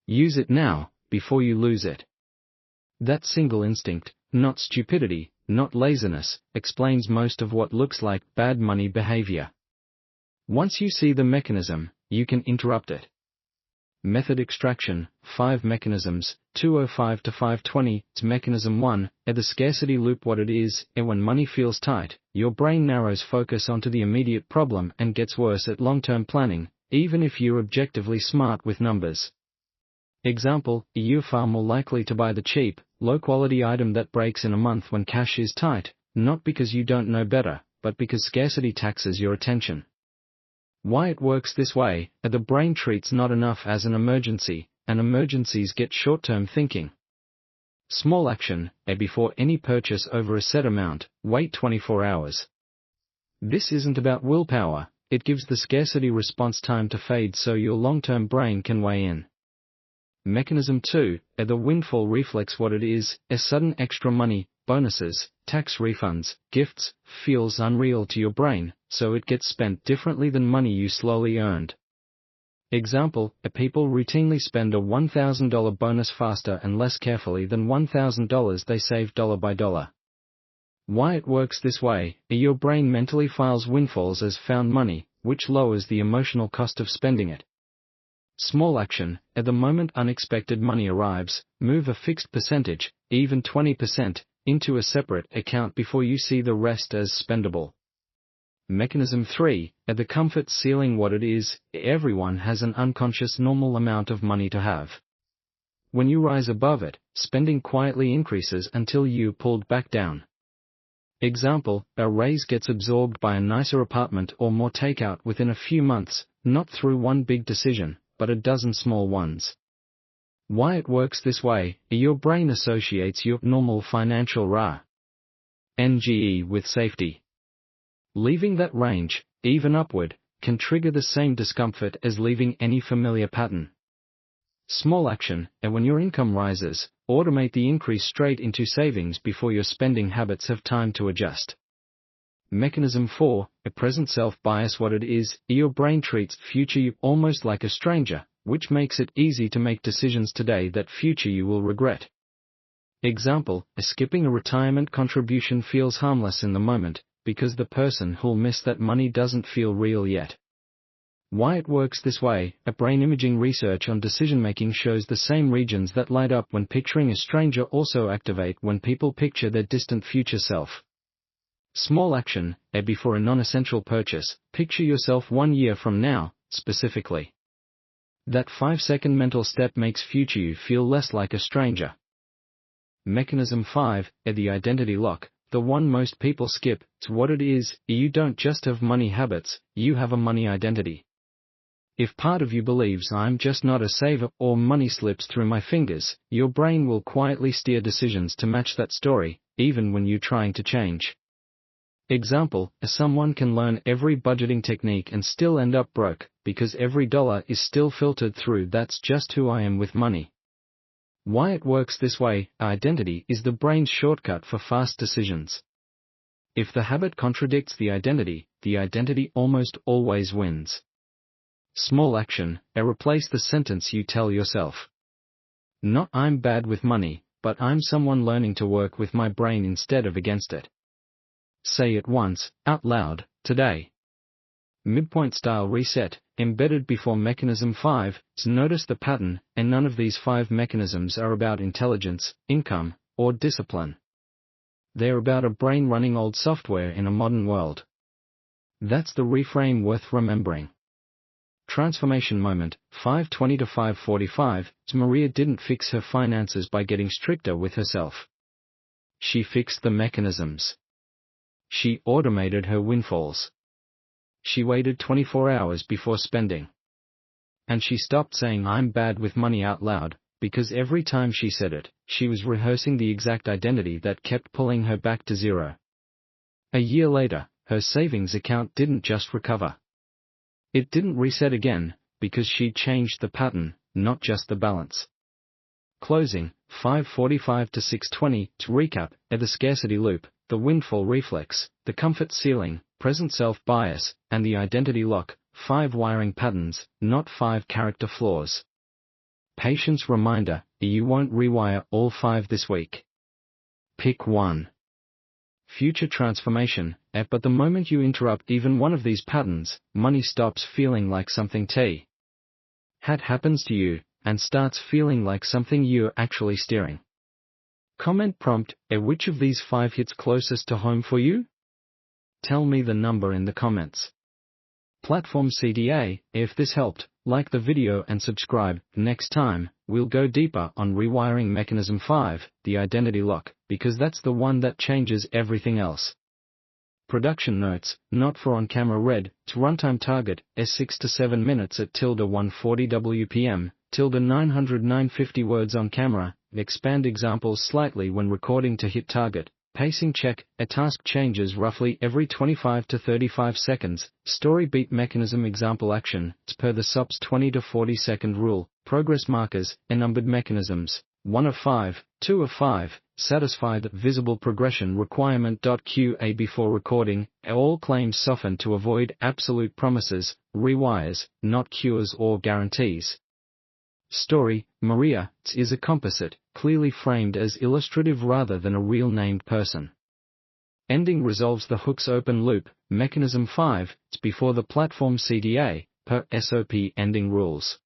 Use it now, before you lose it. That single instinct, not stupidity, not laziness, explains most of what looks like bad money behavior. Once you see the mechanism, you can interrupt it. Method extraction, 5 mechanisms, 205 to 520. Mechanism 1, the scarcity loop. What it is, when money feels tight, your brain narrows focus onto the immediate problem and gets worse at long-term planning, even if you're objectively smart with numbers. Example, you're far more likely to buy the cheap, low-quality item that breaks in a month when cash is tight, not because you don't know better, but because scarcity taxes your attention. Why it works this way, the brain treats not enough as an emergency, and emergencies get short-term thinking. Small action, before any purchase over a set amount, wait 24 hours. This isn't about willpower, it gives the scarcity response time to fade so your long-term brain can weigh in. Mechanism 2, the windfall reflex. What it is, sudden extra money, bonuses, tax refunds, gifts, feels unreal to your brain, so it gets spent differently than money you slowly earned. Example, people routinely spend a $1,000 bonus faster and less carefully than $1,000 they save dollar by dollar. Why it works this way, your brain mentally files windfalls as found money, which lowers the emotional cost of spending it. Small action, at the moment unexpected money arrives, move a fixed percentage, even 20%, into a separate account before you see the rest as spendable. Mechanism 3, at the comfort ceiling. What it is, everyone has an unconscious normal amount of money to have. When you rise above it, spending quietly increases until you pulled back down. Example, a raise gets absorbed by a nicer apartment or more takeout within a few months, not through one big decision, but a dozen small ones. Why it works this way, your brain associates your normal financial range with safety. Leaving that range, even upward, can trigger the same discomfort as leaving any familiar pattern. Small action, and when your income rises, automate the increase straight into savings before your spending habits have time to adjust. Mechanism 4, a present self-bias. What it is, your brain treats future you almost like a stranger, which makes it easy to make decisions today that future you will regret. Example, skipping a retirement contribution feels harmless in the moment, because the person who'll miss that money doesn't feel real yet. Why it works this way, brain imaging research on decision-making shows the same regions that light up when picturing a stranger also activate when people picture their distant future self. Small action, before a non-essential purchase, picture yourself 1 year from now, specifically. That 5-second mental step makes future you feel less like a stranger. Mechanism 5, the identity lock, the one most people skip. It's what it is, you don't just have money habits, you have a money identity. If part of you believes I'm just not a saver or money slips through my fingers, your brain will quietly steer decisions to match that story, even when you're trying to change. Example, someone can learn every budgeting technique and still end up broke, because every dollar is still filtered through that's just who I am with money. Why it works this way, identity is the brain's shortcut for fast decisions. If the habit contradicts the identity almost always wins. Small action, replace the sentence you tell yourself. Not I'm bad with money, but I'm someone learning to work with my brain instead of against it. Say it once, out loud, today. Midpoint style reset, embedded before mechanism 5, notice the pattern, and none of these 5 mechanisms are about intelligence, income, or discipline. They're about a brain running old software in a modern world. That's the reframe worth remembering. Transformation moment, 5:20 to 5:45. Maria didn't fix her finances by getting stricter with herself. She fixed the mechanisms. She automated her windfalls. She waited 24 hours before spending. And she stopped saying I'm bad with money out loud, because every time she said it, she was rehearsing the exact identity that kept pulling her back to zero. A year later, her savings account didn't just recover. It didn't reset again, because she'd changed the pattern, not just the balance. Closing, 5:45 to 6:20. To recap, the scarcity loop, the windfall reflex, the comfort ceiling, present self-bias, and the identity lock, 5 wiring patterns, not 5 character flaws. Patience reminder, you won't rewire all 5 this week. Pick 1. Future transformation, but the moment you interrupt even one of these patterns, money stops feeling like something had happens to you, and starts feeling like something you're actually steering. Comment prompt, which of these 5 hits closest to home for you? Tell me the number in the comments. Platform CDA, if this helped, like the video and subscribe. Next time, we'll go deeper on rewiring mechanism 5, the identity lock, because that's the one that changes everything else. Production notes, not for on-camera read, to runtime target, S6 to 7 minutes at ~140 WPM, ~950 words on camera, expand examples slightly when recording to hit target. Pacing check, a task changes roughly every 25 to 35 seconds, story beat mechanism example action, per the SOP's 20 to 40 second rule, progress markers, numbered mechanisms, 1 of 5, 2 of 5, satisfied visible progression requirement. QA before recording, all claims soften to avoid absolute promises, rewires, not cures or guarantees. Story, Maria, is a composite, clearly framed as illustrative rather than a real named person. Ending resolves the hook's open loop, mechanism 5, before the platform CDA, per SOP ending rules.